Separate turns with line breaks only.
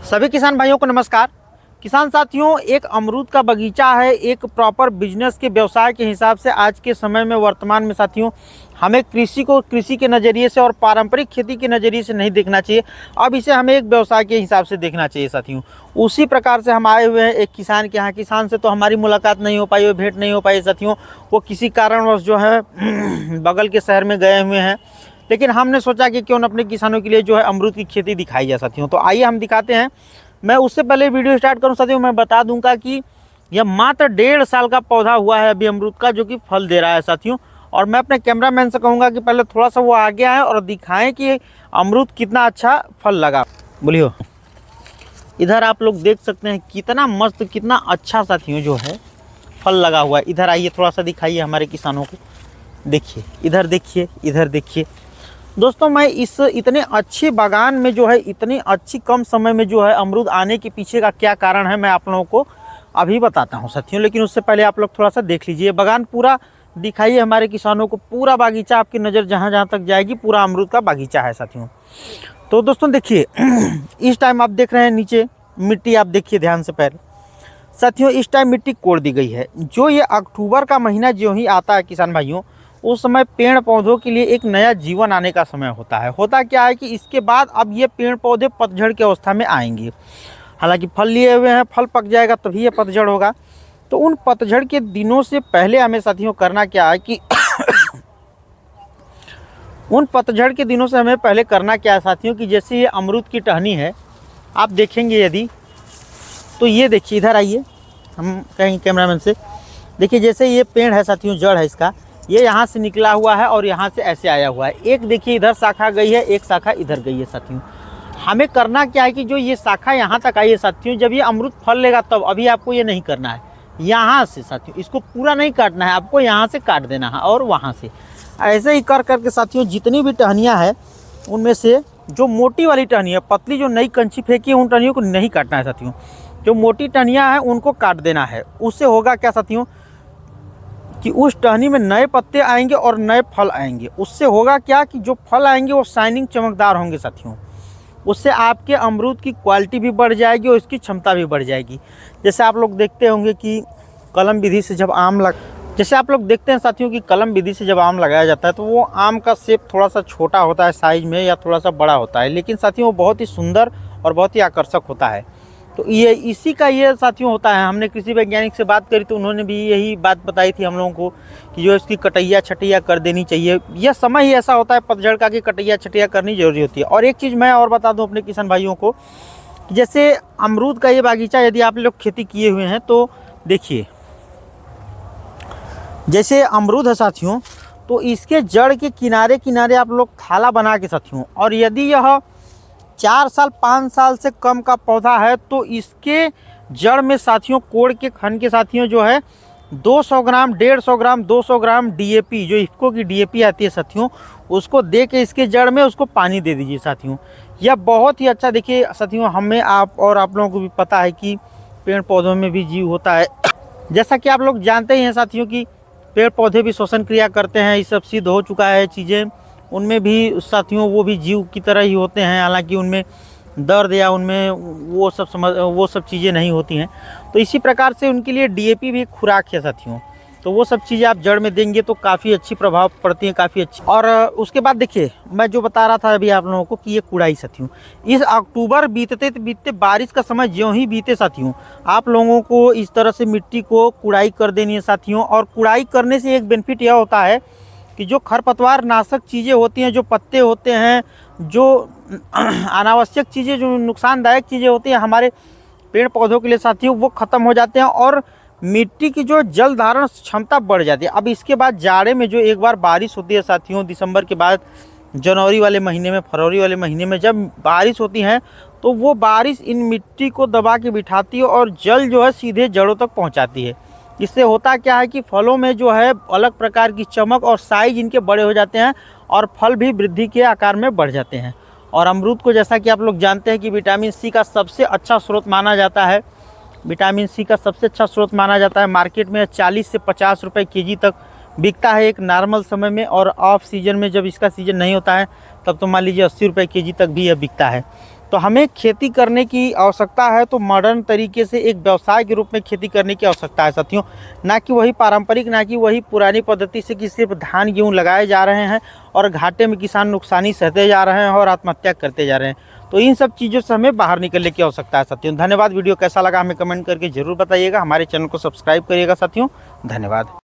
सभी किसान भाइयों को नमस्कार। किसान साथियों, एक अमरूद का बगीचा है, एक प्रॉपर बिजनेस के व्यवसाय के हिसाब से आज के समय में वर्तमान में साथियों हमें कृषि को कृषि के नज़रिए से और पारंपरिक खेती के नज़रिए से नहीं देखना चाहिए। अब इसे हमें एक व्यवसाय के हिसाब से देखना चाहिए साथियों। उसी प्रकार से हम आए हुए हैं एक किसान के यहाँ। किसान से तो हमारी मुलाकात नहीं हो पाई, भेंट नहीं हो पाई साथियों। वो किसी कारणवश जो है बगल के शहर में गए हुए हैं, लेकिन हमने सोचा कि क्यों न अपने किसानों के लिए जो है अमरूद की खेती दिखाई जाए साथियों। तो आइए हम दिखाते हैं। मैं उससे पहले वीडियो स्टार्ट करूं साथियों, मैं बता दूंगा कि यह मात्र 1.5 साल का पौधा हुआ है अभी अमरूद का, जो कि फल दे रहा है साथियों। और मैं अपने कैमरामैन से कहूँगा कि पहले थोड़ा सा वो आगे आए और दिखाएं कि अमरूद कितना अच्छा फल लगा। बोलियो, इधर आप लोग देख सकते हैं कितना मस्त, कितना अच्छा साथियों जो है फल लगा हुआ है। इधर आइए, थोड़ा सा दिखाइए हमारे किसानों को। देखिए, इधर देखिए, इधर देखिए दोस्तों। मैं इस इतने अच्छे बागान में जो है इतनी अच्छी कम समय में जो है अमरूद आने के पीछे का क्या कारण है, मैं आप लोगों को अभी बताता हूं साथियों। लेकिन उससे पहले आप लोग थोड़ा सा देख लीजिए बागान पूरा, दिखाइए हमारे किसानों को पूरा बागीचा। आपकी नज़र जहां जहां तक जाएगी पूरा अमरूद का बागीचा है साथियों। तो दोस्तों देखिए, इस टाइम आप देख रहे हैं नीचे मिट्टी, आप देखिए ध्यान से पहले साथियों। इस टाइम मिट्टी कोड़ दी गई है। जो ये अक्टूबर का महीना जो ही आता है किसान भाइयों, उस समय पेड़ पौधों के लिए एक नया जीवन आने का समय होता है। होता क्या है कि इसके बाद अब ये पेड़ पौधे पतझड़ की अवस्था में आएंगे। हालांकि फल लिए हुए हैं, फल पक जाएगा तभी ये पतझड़ होगा। तो उन पतझड़ के दिनों से पहले हमें साथियों करना क्या है कि उन पतझड़ के दिनों से हमें पहले करना क्या है साथियों कि जैसे ये अमरूद की टहनी है, आप देखेंगे यदि, तो ये देखिए, इधर आइए, हम कहेंगे कैमरामैन से, देखिए जैसे ये पेड़ है साथियों, जड़ है इसका, ये यहाँ से निकला हुआ है और यहाँ से ऐसे आया हुआ है। एक देखिए इधर शाखा गई है, एक शाखा इधर गई है साथियों। हमें करना क्या है कि जो ये शाखा यहाँ तक आई है साथियों, जब ये अमरूद फल लेगा तब, अभी आपको ये नहीं करना है। यहाँ से साथियों इसको पूरा नहीं काटना है, आपको यहाँ से काट देना है और वहाँ से ऐसे ही कर करके साथियों जितनी भी टहनियाँ हैं उनमें से जो मोटी वाली टहनी है, पतली जो नई कंची फेंकी है, उन टहनियों को नहीं काटना है साथियों। जो मोटी टहनियाँ हैं उनको काट देना है। उससे होगा क्या साथियों कि उस टहनी में नए पत्ते आएंगे और नए फल आएंगे। उससे होगा क्या कि जो फल आएंगे वो शाइनिंग चमकदार होंगे साथियों। उससे आपके अमरूद की क्वालिटी भी बढ़ जाएगी और इसकी क्षमता भी बढ़ जाएगी। जैसे आप लोग देखते होंगे कि कलम विधि से जब आप लोग देखते हैं साथियों कि कलम विधि से जब आम लगाया जाता है तो वो आम का शेप थोड़ा सा छोटा होता है साइज में, या थोड़ा सा बड़ा होता है, लेकिन साथियों वो बहुत ही सुंदर और बहुत ही आकर्षक होता है। तो ये इसी का ये साथियों होता है। हमने कृषि वैज्ञानिक से बात करी तो उन्होंने भी यही बात बताई थी हम लोगों को कि जो इसकी कटैया छटैया कर देनी चाहिए। यह समय ही ऐसा होता है पतझड़ का कि कटैया छटैया करनी जरूरी होती है। और एक चीज़ मैं और बता दूं अपने किसान भाइयों को, जैसे अमरूद का ये बागीचा यदि आप लोग खेती किए हुए हैं तो देखिए, जैसे अमरूद है साथियों, तो इसके जड़ के किनारे किनारे आप लोग थाला बना के साथियों, और यदि यह 4 साल 5 साल से कम का पौधा है तो इसके जड़ में साथियों कोड़ के खन के साथियों जो है 200 ग्राम, 150 ग्राम, 200 ग्राम डीएपी, जो इफ्को की डीएपी आती है साथियों, उसको दे के इसके जड़ में उसको पानी दे दीजिए साथियों। यह बहुत ही अच्छा। देखिए साथियों, हमें आप लोगों को भी पता है कि पेड़ पौधों में भी जीव होता है। जैसा कि आप लोग जानते ही हैं साथियों कि पेड़ पौधे भी श्वसन क्रिया करते हैं, ये सब सिद्ध हो चुका है चीज़ें। उनमें भी साथियों वो भी जीव की तरह ही होते हैं, हालांकि उनमें दर्द या उनमें वो सब चीज़ें नहीं होती हैं। तो इसी प्रकार से उनके लिए डीएपी भी एक खुराक है साथियों। तो वो सब चीज़ें आप जड़ में देंगे तो काफ़ी अच्छी प्रभाव पड़ती है, काफ़ी अच्छी। और उसके बाद देखिए, मैं जो बता रहा था अभी आप लोगों को कि ये कुड़ाई साथियों, इस अक्टूबर बीतते बारिश का समय ज्यों ही बीते साथियों, आप लोगों को इस तरह से मिट्टी को कुड़ाई कर देनी है साथियों। और कुड़ाई करने से एक बेनिफिट यह होता है कि जो खरपतवार नाशक चीज़ें होती हैं, जो पत्ते होते हैं, जो अनावश्यक चीज़ें, जो नुकसानदायक चीज़ें होती हैं हमारे पेड़ पौधों के लिए साथियों, वो ख़त्म हो जाते हैं और मिट्टी की जो जल धारण क्षमता बढ़ जाती है। अब इसके बाद जाड़े में जो एक बार बारिश होती है साथियों, दिसंबर के बाद जनवरी वाले महीने में, फरवरी वाले महीने में जब बारिश होती है तो वो बारिश इन मिट्टी को दबा के बिठाती है और जल जो है सीधे जड़ों तक पहुँचाती है। इससे होता क्या है कि फलों में जो है अलग प्रकार की चमक और साइज इनके बड़े हो जाते हैं और फल भी वृद्धि के आकार में बढ़ जाते हैं। और अमरूद को जैसा कि आप लोग जानते हैं कि विटामिन सी का सबसे अच्छा स्रोत माना जाता है। विटामिन सी का सबसे अच्छा स्रोत माना जाता है। मार्केट में 40 से 50 रुपये केजी तक बिकता है एक नॉर्मल समय में, और ऑफ सीजन में जब इसका सीजन नहीं होता है तब तो मान लीजिए 80 रुपये केजी तक भी यह बिकता है। तो हमें खेती करने की आवश्यकता है तो मॉडर्न तरीके से एक व्यवसाय के रूप में खेती करने की आवश्यकता है साथियों, ना कि वही पारंपरिक, ना कि वही पुरानी पद्धति से कि सिर्फ धान गेहूँ लगाए जा रहे हैं और घाटे में किसान नुकसानी सहते जा रहे हैं और आत्महत्या करते जा रहे हैं। तो इन सब चीज़ों से हमें बाहर निकलने की आवश्यकता है साथियों। धन्यवाद। वीडियो कैसा लगा हमें कमेंट करके जरूर बताइएगा। हमारे चैनल को सब्सक्राइब करिएगा साथियों। धन्यवाद।